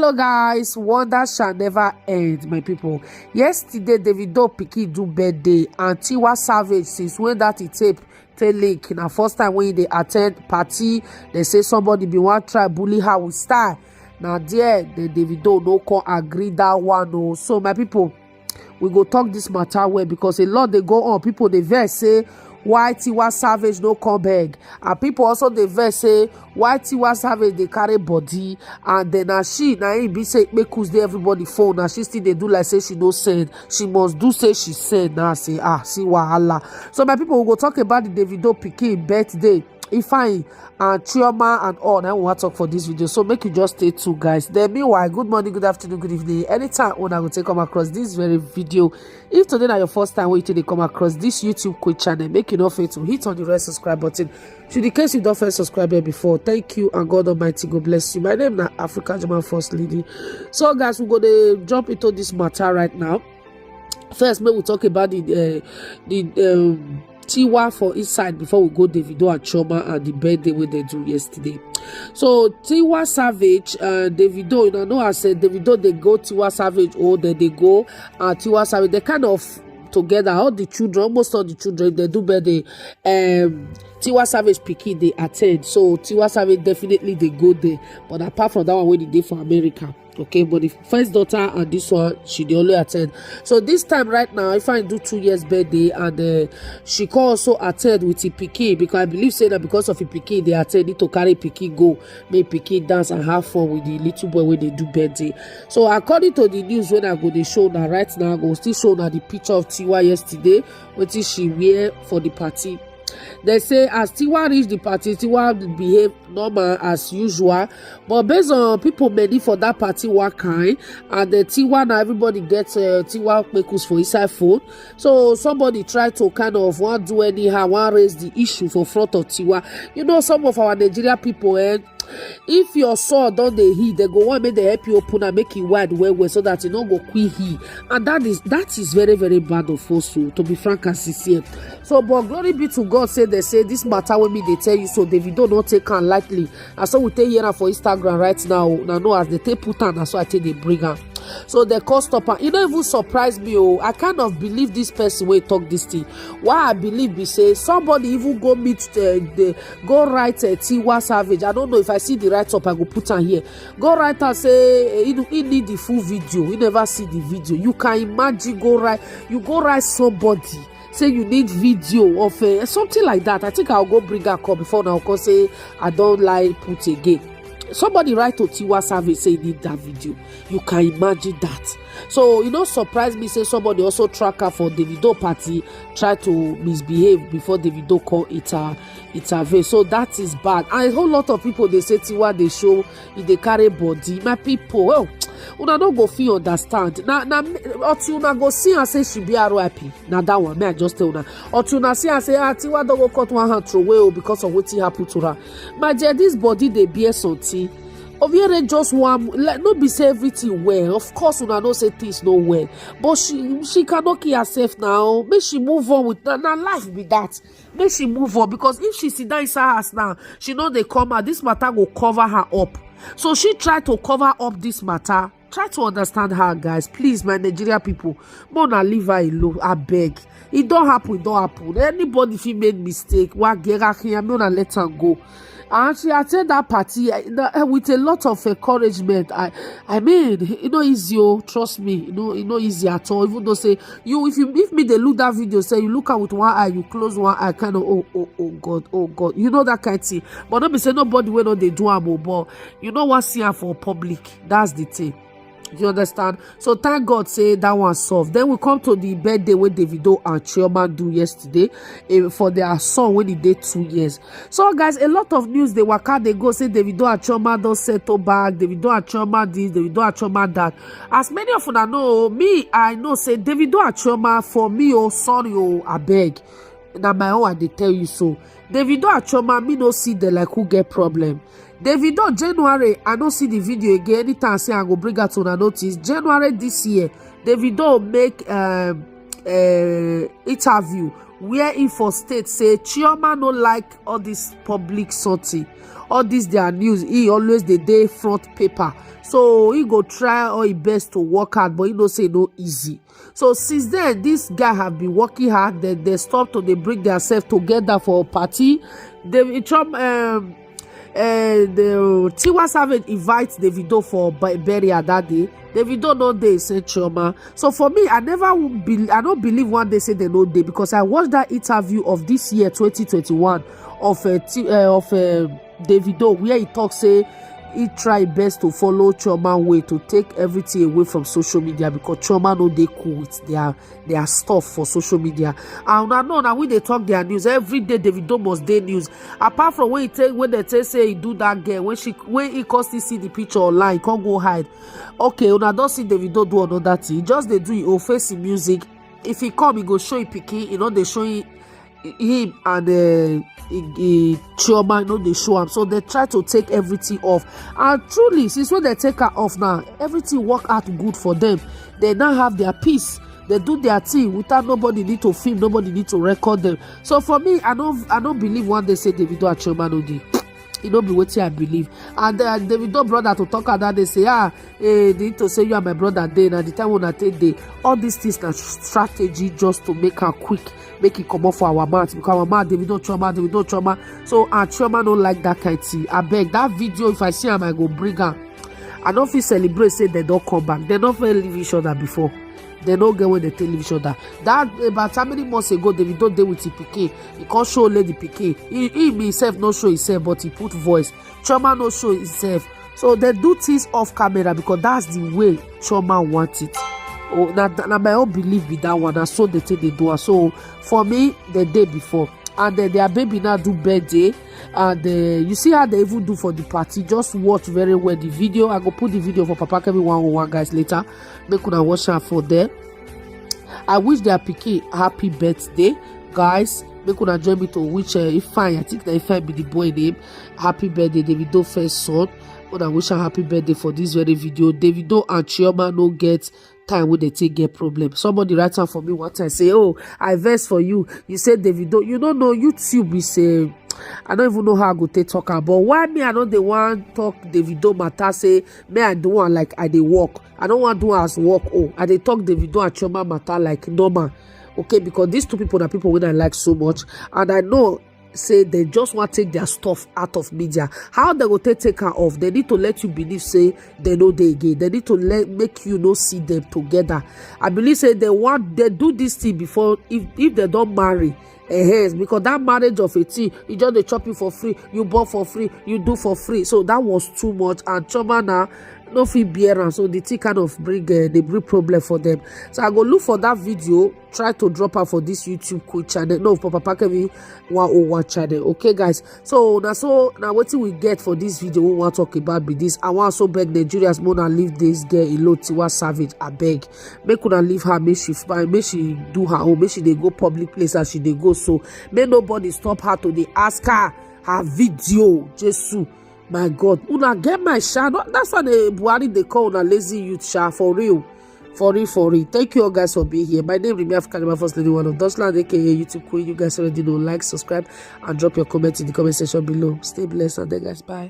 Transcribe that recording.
Hello guys, wonder shall never end, my people. Yesterday Davido pikin do birthday and Tiwa Savage, since when that he take link na first time when they attend party, they say somebody be one try bully her with style. Now there the Davido no can agree that one. Oh, so my people, we go talk this matter well because a lot they go on. People they vex say why Tiwa Savage no come back, and people also dey vex say why Tiwa Savage dey carry body, and then na him be say make us dey everybody phone, and she still dey do like say she no send. She must do say she send. Now say see wahala. So my people, we go talk about the Davido pikin birthday, Ifeanyi and Chioma and all. Now we want to talk for this video, so make you just stay tuned, guys. Then meanwhile, good morning, good afternoon, good evening, anytime when I will take come across this very video. If today na your first time waiting to come across this YouTube quick channel, make you not fail to hit on the red subscribe button. Should in case you don't first subscribe here before, thank you and God Almighty go bless you. My name is African German First Lady. So guys, we're gonna jump into this matter right now. First, maybe we talk about the Tiwa for inside before we go Davido and Chioma and the birthday wey they do yesterday. So Tiwa Savage and Davido, you know I said Davido they go Tiwa Savage, or they go Tiwa Savage, they kind of together. All the children, almost all the children, they do birthday. Tiwa Savage pikin they attend, so Tiwa Savage definitely they go there. But apart from that one, wey they dey for America. Okay, but the first daughter and this one, she dey only attend. So this time right now, if I do 2 years birthday, and she can also attend with the pikin, because I believe say that because of the pikin they attend, need to carry pikin go, make pikin dance and have fun with the little boy when they do birthday. So according to the news when I go they show now right now, I go still show now the picture of Tiwa yesterday, what she wear for the party. They say as Tiwa reach the party, Tiwa behave normal as usual, but based on people many for that party what kind, and the Tiwa now everybody gets Tiwa make for inside phone. So somebody try to kind of want do anyhow, want raise the issue for front of Tiwa. You know, some of our Nigeria people, if your son don dey heat, they go want make they help you open and make it wide well so that you no go quick heat, and that is very very bad of also, to be frank and sincere. So but glory be to God, say they say this matter with me they tell you, so Davido not take am lightly, and so we take here for Instagram right now. Now know as they take put on, and so I take they bring am. So they call stop am. You don't even surprise me. Oh, I kind of believe this person will talk this thing. Why I believe be say somebody even go meet go write Tiwa Savage. I don't know if I see the write up, I go put on here. Go write and say he need the full video. We never see the video. You can imagine go write somebody. Say you need video of something like that. I think I'll go bring her call before now, because say I don't like put again. Somebody write to Tiwa Savage say he need that video. You can imagine that. So you know, surprise me say somebody also track her for Davido party, try to misbehave before Davido call intervene. So that is bad. And a whole lot of people they say Tiwa they show if they carry body. My people, well, una no go feel understand. Now una go see and say she be RIP. Now that one, may I just tell una. Or una see and say Tiwa don't go cut one hand throw away because of what happened to her. My dear, this body they bear something. Obiere just one, like, no be say everything well. Of course, una know say things no well, but she cannot kill herself now. Make she move on with now life be that. Make she move on, because if she sit down inside her house now, she know they come out. This matter will cover her up. So she try to cover up this matter. Try to understand her, guys. Please, my Nigeria people, mona leave her alone. I beg. It don't happen. It don't happen. Anybody if he made mistake, what get here, I'm gonna let her go. And she attended that party with a lot of encouragement. I mean, you know, easy. Trust me, you know, easy at all. Even though say if me they look that video, say you look at with one eye, you close one eye, kind of oh God, you know that kind of thing. But not be say nobody will know they do am, but you know what, see her for public. That's the thing. You understand? So thank God say that one solved. Then we come to the birthday where Davido and Chioma do yesterday for their son when he did 2 years. So guys, a lot of news they waka they go say Davido and Chioma don't settle back, Davido and Chioma this, Davido and Chioma that. As many of you know, me I know say Davido and Chioma, for me, oh sorry, oh I beg. Now my own they tell you so. Davido and Chioma, me no see the like who get problem. Davido January, I don't see the video again. Anytime I say I go bring her to notice. January this year, Davido make interview where he for state say Chioma no like all this public sorting. all this their news, he always the day front paper. So he go try all his best to work hard, but he no say no easy. So since then, this guy have been working hard. They stop to they bring themselves together for a party. The Tiwa Savage invites Davido for burial that day. Davido no dey say Chioma. So for me, I don't believe one day say they no day, because I watched that interview of this year 2021 of Davido, where he talks say he try best to follow Chioma way to take everything away from social media, because Chioma no dey cool with their stuff for social media. And I know now when they talk their news every day, Davido must day news. Apart from when they say he do that girl, when he constantly see the picture online, he can't go hide. Okay, when I don't see Davido do another thing, just they do it or face in music. If he come, he go show it picky, they show him and Chioma, they show him. So they try to take everything off. And truly, since when they take her off now, everything work out good for them. They now have their peace. They do their thing without nobody need to film, nobody need to record them. So for me, I don't believe one day say Davido and Chioma no dey. It don't be what I believe. And Davido brother to talk about, they say, they need to say you are my brother day. And the time when I take day, all these things are strategy just to make her quick, make it come off for our mouth, because our mouth Davido Chioma. So Chioma don't like that kind of thing. I beg that video, if I see him, I go bring her. I don't feel celebrate say they don't come back. They don't feel leave each other before. They don't get when they tell each other. That about how many months ago Davido dey with PK. He can't show lady PK. He himself not show himself, but he put voice. Chioma no show himself. So they do things off camera because that's the way Chioma wants it. Oh, now my own belief be that one. And so they take the door. So for me, the day before. And their baby now do birthday, and you see how they even do for the party. Just watch very well the video. I go put the video for Papa Kevin 101 guys later. Make una watch her for there. I wish their pikin happy birthday, guys. Make una join me to wish Ifeanyi. I think that Ifeanyi be the boy name. Happy birthday, Davido first son. But I wish her happy birthday for this very video. Davido and Chioma no get time when they take get problem. Somebody write out for me one time, say, oh, I verse for you. You say Davido, you don't know YouTube is say, I don't even know how I go take talk about. Why me I know they want talk Davido matter, say me I do one like I dey walk. I don't want to do as walk. Oh, I dey talk Davido and Chioma matter like normal. Okay, because these two people are people when I like so much, and I know say they just want to take their stuff out of media. How they go take her off? They need to let you believe say they know they again. They need to make you not see them together. I believe say they do this thing before if they don't marry. Because that marriage of a thing, you just they chop you for free, you bought for free, you do for free. So that was too much, and Chioma now no fit bear am. So the thing kind of bring problem for them. So I go look for that video, try to drop her for this YouTube quick channel. No, for Papa Kevin 101 channel. Okay, guys. So now what we get for this video we want to talk about be this. I want also beg Nigerians more than leave this girl alone. Tiwa Savage, I beg. Make una leave her, make she do her own, make she they go public place as she they go. So may nobody stop her to the ask her video. Jesus. My God, una get my sha. That's why the Buhari they call una lazy youth sha, for real. Thank you all guys for being here. My name is African First Lady, one of Dosland, aka YouTube Queen. You guys already know, like, subscribe, and drop your comment in the comment section below. Stay blessed and then guys, bye.